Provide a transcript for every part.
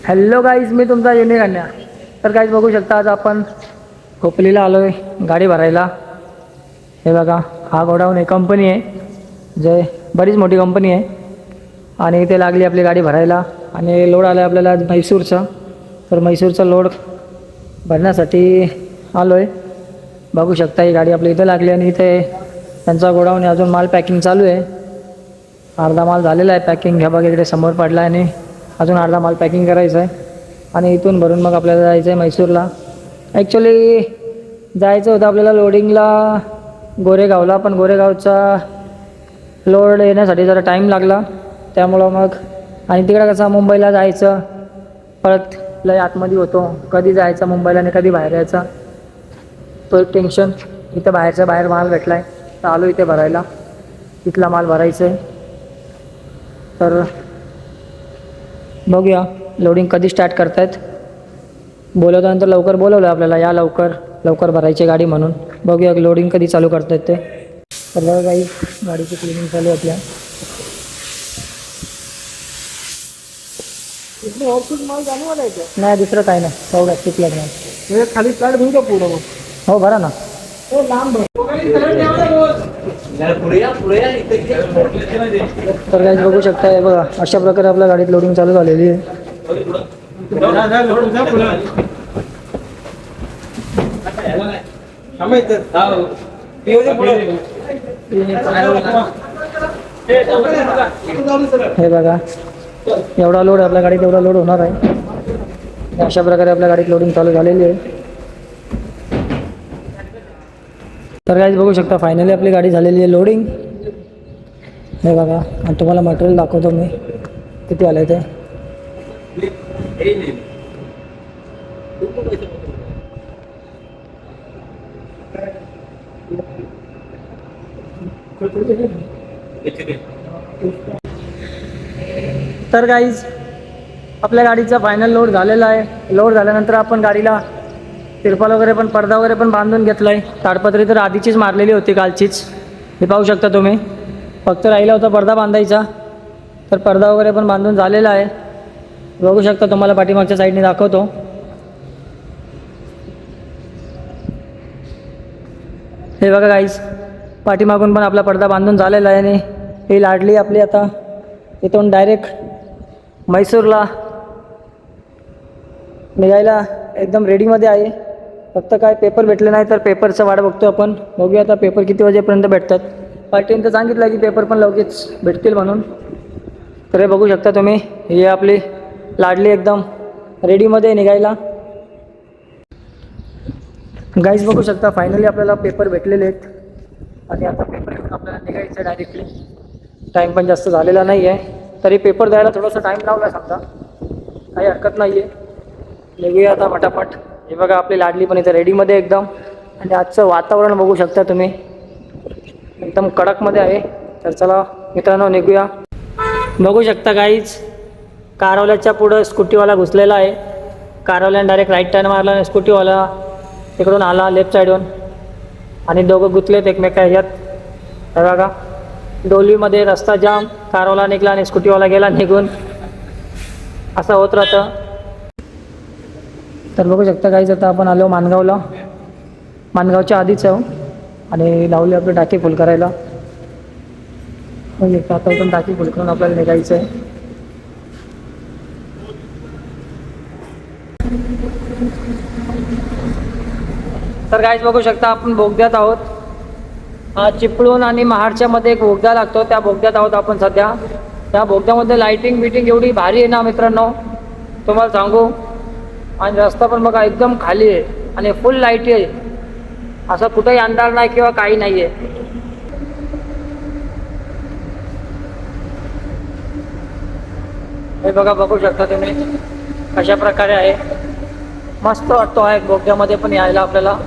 Hello guys, मी तुमचा unique अन्या. तर guys बघू शकता, आज आपण खोपलीला आलो आहे गाडी भरायला. हे बघा, हा गोडाऊन आहे, कंपनी आहे, जे बरीच मोठी कंपनी आहे. आणि इथे लागली आपली गाडी भरायला. आणि लोड आला आहे आपल्याला आज म्हैसूरचा. तर म्हैसूरचा लोड भरण्यासाठी आलो आहे. बघू शकता, ही गाडी आपली इथे लागली आणि इथे त्यांचा गोडाऊन आहे. अजून माल पॅकिंग चालू आहे. अर्धा माल झालेला आहे पॅकिंग. ह्या बघा इकडे समोर पडला आहे आणि अजून अर्धा माल पॅकिंग करायचा आहे. आणि इथून भरून मग आपल्याला जायचं आहे म्हैसूरला. ॲक्च्युली जायचं होतं आपल्याला लोडिंगला गोरेगावला, पण गोरेगावचा लोड येण्यासाठी जरा टाईम लागला. त्यामुळं मग आणि तिकडं कसं मुंबईला जायचं, परत लय आतमध्ये होतो, कधी जायचं मुंबईला आणि कधी बाहेर यायचा, तो एक टेन्शन. इथं बाहेरच्या बाहेर माल भेटला आहे, तर आलो इथे भरायला. इथला माल भरायचं आहे. तर बघूया लोडिंग कधी स्टार्ट करतायत. बोलवल्यानंतर लवकर बोलवलं आपल्याला, या लवकर लवकर भरायची गाडी म्हणून. बघूया लोडिंग कधी चालू करतायत ते. तर बघा काही गाडीची क्लिनिंग चालू आहे आपल्या. माल जाणवायला येतो नाही, दुसरं काय नाही, तेवढं तिथलं नाही. खाली फ्लॅट घेऊन का पूर्ण? हो, भरा ना. हो, लांब तर काय बघू शकता, हे बघा अशा प्रकारे आपल्या गाडीत लोडिंग चालू झालेली आहे. हे बघा, एवढा लोड आपल्या गाडीत, एवढा लोड होणार आहे. अशा प्रकारे आपल्या गाडीत लोडिंग चालू झालेली आहे. तर काहीच बघू शकता, फायनली आपली गाडी झालेली आहे लोडिंग. हे बघा, आणि तुम्हाला मटेरियल दाखवतो मी किती आलं ते. तर गाईज आपल्या गाडीचा फायनल लोड झालेला आहे. लोड झाल्यानंतर आपण गाडीला तिरपाल वगैरे पण, पडदा वगैरे पण बांधून घेतला आहे. ताडपत्री तर आधीचीच मारलेली होती कालचीच, हे पाहू शकता तुम्ही. फक्त राहिला होता पडदा बांधायचा. तर पडदा वगैरे पण बांधून झालेला आहे. बघू शकता, तुम्हाला पाठीमागच्या साईडने दाखवतो. हे बघा गाईज, पाठीमागून पण आपला पडदा बांधून झालेला आहे. आणि ही लाडली आपली आता इथून डायरेक्ट म्हैसूरला निघायला एकदम रेडीमध्ये आहे. फक्त काय पेपर भेटले नाही, तर पेपरचं वाट बघतो आपण. बघूया आता पेपर किती वाजेपर्यंत भेटतात. पार्टीने तर सांगितलं की पेपर पण लगेच भेटतील म्हणून. तर हे बघू शकता तुम्ही, ही आपली लाडली एकदम रेडीमध्ये निघायला. गाईज बघू शकता, फायनली आपल्याला पेपर भेटलेले आहेत. आणि आता पेपर घेऊन आपल्याला निघायचं डायरेक्टली. टाईम पण जास्त झालेला नाही आहे, तरी पेपर द्यायला थोडासा टाईम लावला समजा, काही हरकत नाही आहे. निघूया आता फटाफट. हे बघा, आपली लाडली पण इथे रेडीमध्ये एकदम. आणि आजचं वातावरण बघू शकता तुम्ही, एकदम कडकमध्ये आहे. तर चला मित्रांनो, निघूया. बघू शकता गाईज, कारवल्याच्या पुढं स्कूटीवाला घुसलेला आहे. कारवल्याने डायरेक्ट राईट टर्न मारला आणि स्कूटीवाला तिकडून आला लेफ्ट साईडून. आणि दोघं गुंतलेत एकमेका ह्यात. हे बघा, डोलीमध्ये रस्ता जाम, कारवाला निघाला आणि स्कूटीवाला गेला निघून. असं होत राहतं. तर बघू शकता गाईज, आता आपण आलो माणगावला. माणगावच्या आधीच आहो आणि लावली आपली टाकी फुल करायला. आता आपण टाकी फुल करून आपल्याला निघायचं आहे. तर गाईज बघू शकता, आपण बोगद्यात आहोत. चिपळूण आणि महाडच्या मध्ये एक बोगदा लागतो, त्या बोगद्यात आहोत आपण सध्या. त्या बोगद्यामध्ये लाईटिंग बिटिंग एवढी भारी आहे ना मित्रांनो, तुम्हाला सांगू. आणि रस्ता पण बघा एकदम खाली आहे आणि फुल लाईटी आहे. असं कुठेही अंधार नाही किंवा काही नाही आहे. हे बघा, बघू शकता तुम्ही कशा प्रकारे आहे. मस्त वाटतो आहे बोगद्यामध्ये पण यायला आपल्याला.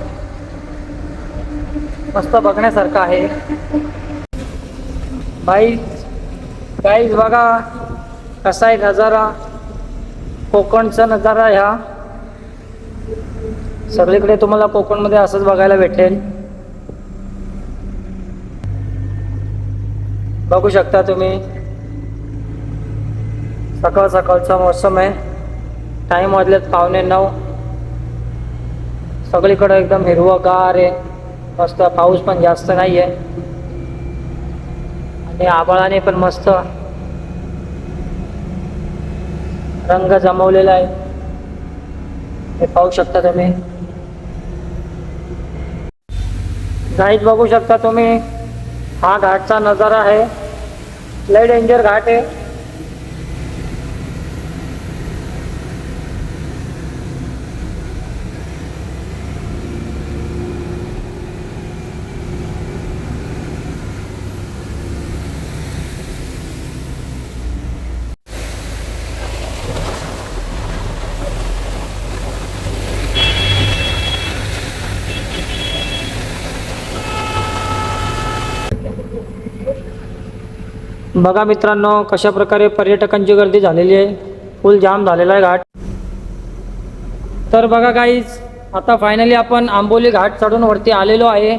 मस्त बघण्यासारखं आहे. गाईज बघा कसा आहे नजारा, कोकणचा नजारा. ह्या सगळीकडे तुम्हाला कोकणमध्ये असंच बघायला भेटेल. बघू शकता तुम्ही, सकाळ सकाळचा मौसम आहे. टाईम वाजलेत 8:45. सगळीकडे एकदम हिरवंगार आहे. मस्त पाऊस पण जास्त नाही आहे आणि आभाळाने पण मस्त रंग जमवलेला आहे. हे पाहू शकता तुम्ही. गाईज बघू शकता तुम्ही, हा घाटचा नजारा आहे. लय डेंजर घाट आहे. बघा मित्रांनो, कशा प्रकारे पर्यटकांची गर्दी झालेली आहे. फुल जाम झालेला आहे घाट. तर बघा गाईज, आता फायनली आपण आंबोली घाट चढून वरती आलेलो आहे.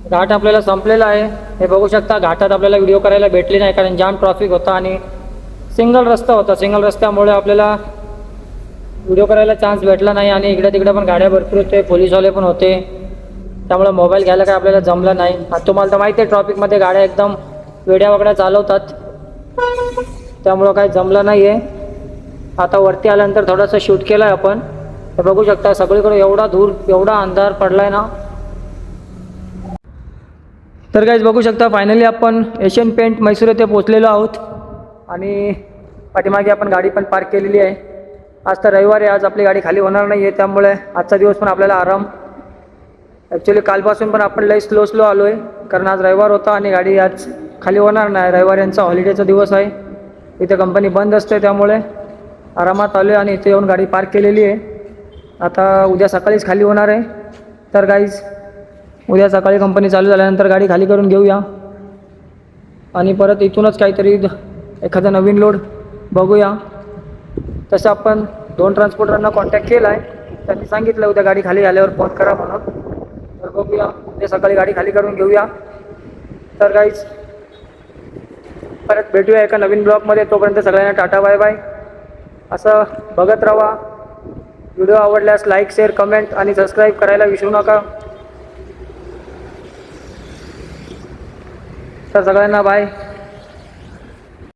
घाट आपल्याला संपलेला आहे. हे बघू शकता. घाटात आपल्याला व्हिडिओ करायला भेटली नाही कारण जाम ट्रॅफिक होता आणि सिंगल रस्ता होता. सिंगल रस्त्यामुळे आपल्याला व्हिडिओ करायला चान्स भेटला नाही आणि इकडे तिकडे पण गाड्या भरपूर होते, पोलीसवाले पण होते, त्यामुळे मोबाईल घ्यायला काय आपल्याला जमलं नाही. आणि तुम्हाला तर माहिती आहे ट्रॅफिकमध्ये गाड्या एकदम वेड्या वगड्या चालवतात, त्यामुळं काही जमलं नाही आहे. आता वरती आल्यानंतर थोडंसं शूट केलं आहे आपण. हे बघू शकता. सगळीकडे एवढा धूर, एवढा अंधार पडला आहे ना. तर गाईज बघू शकता, फायनली आपण एशियन पेंट म्हैसूर येथे पोचलेलो आहोत आणि पाठीमागे आपण गाडी पण पार्क केलेली आहे. आज तर रविवार आहे, आज आपली गाडी खाली होणार नाही आहे, त्यामुळे आजचा दिवस पण आपल्याला आराम. ॲक्च्युली कालपासून पण आपण लई स्लो आलो आहे कारण आज रविवार होता आणि गाडी आज खाली होणार नाही. रविवार यांचा हॉलिडेचा दिवस आहे, इथे कंपनी बंद असते, त्यामुळे आरामात आलो आहे आणि इथे येऊन गाडी पार्क केलेली आहे. आता उद्या सकाळीच खाली होणार आहे. तर गाईज, उद्या सकाळी कंपनी चालू झाल्यानंतर गाडी खाली करून घेऊया आणि परत इथूनच काहीतरी एखादा नवीन लोड बघूया. तसं आपण 2 ट्रान्सपोर्टरांना कॉन्टॅक्ट केला आहे, त्यांनी सांगितलं उद्या गाडी खाली आल्यावर फोन करा म्हणून. तर बघूया, उद्या सकाळी गाडी खाली करून घेऊया. तर गाईज, परत भेटूया एका नवीन ब्लॉगमध्ये. तोपर्यंत सगळ्यांना टाटा बाय बाय. असं बघत राहा. व्हिडिओ आवडल्यास लाईक, शेअर, कमेंट आणि सबस्क्राईब करायला विसरू नका. तर सगळ्यांना बाय.